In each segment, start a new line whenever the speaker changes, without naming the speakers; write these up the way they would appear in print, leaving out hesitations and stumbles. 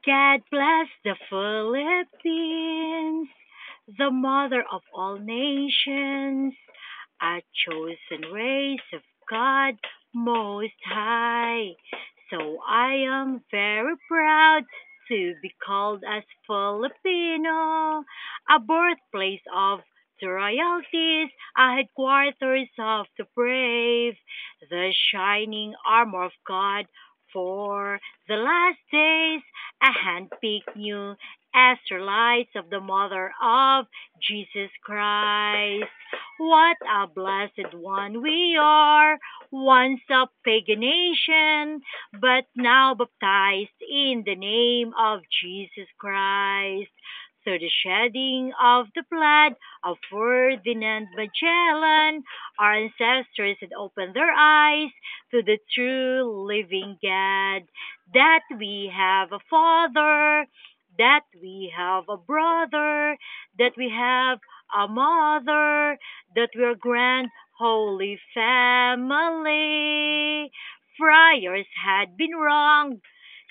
God bless the Philippines, the mother of all nations, a chosen race of God Most High. So I am very proud to be called as Filipino, a birthplace of the royalties, a headquarters of the brave, the shining armor of God for the last days, a handpicked new Israelites of the mother of Jesus Christ. What a blessed one we are, once a pagan nation, but now baptized in the name of Jesus Christ. Through the shedding of the blood of Ferdinand Magellan, our ancestors had opened their eyes to the true living God, that we have a father, that we have a brother, that we have a mother, that we're grand holy family. Friars had been wronged,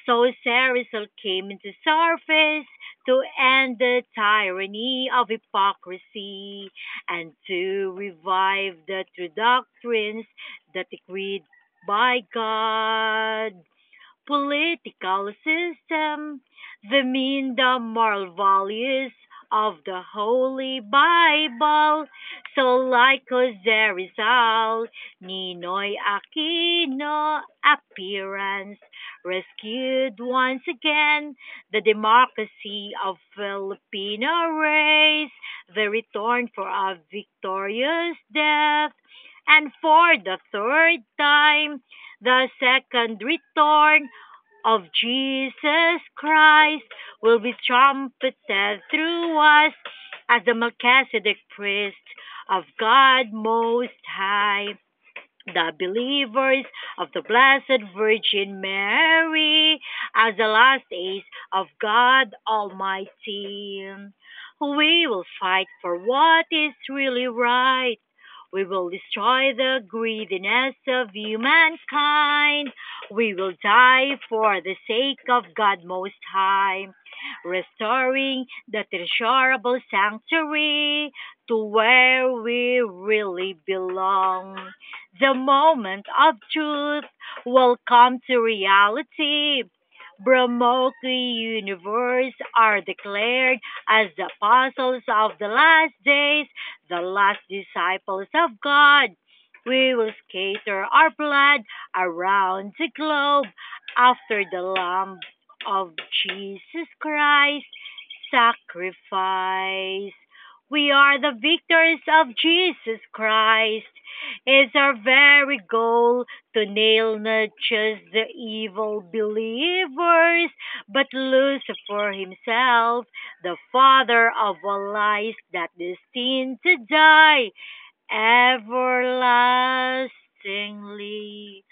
so Cecil came into surface to end the tyranny of hypocrisy and to revive the true doctrines that agreed by God political system, the mean the moral values of the Holy Bible. So like Jose Rizal, Ninoy Aquino appearance rescued once again the democracy of Filipino race, the return for a victorious death, and for the third time, the second return of Jesus Christ will be trumpeted through us as the Melchizedek priest of God Most High, the believers of the Blessed Virgin Mary as the last days of God Almighty. We will fight for what is really right. We will destroy the greediness of humankind. We will die for the sake of God Most High, restoring the treasurable sanctuary to where we really belong. The moment of truth will come to reality. Brahmoki universe are declared as the apostles of the last days, the last disciples of God. We will scatter our blood around the globe after the Lamb of Jesus Christ sacrifice. We are the victors of Jesus Christ. It's our very goal to nail not just the evil believers, but Lucifer himself, the father of all lies that destined to die everlastingly.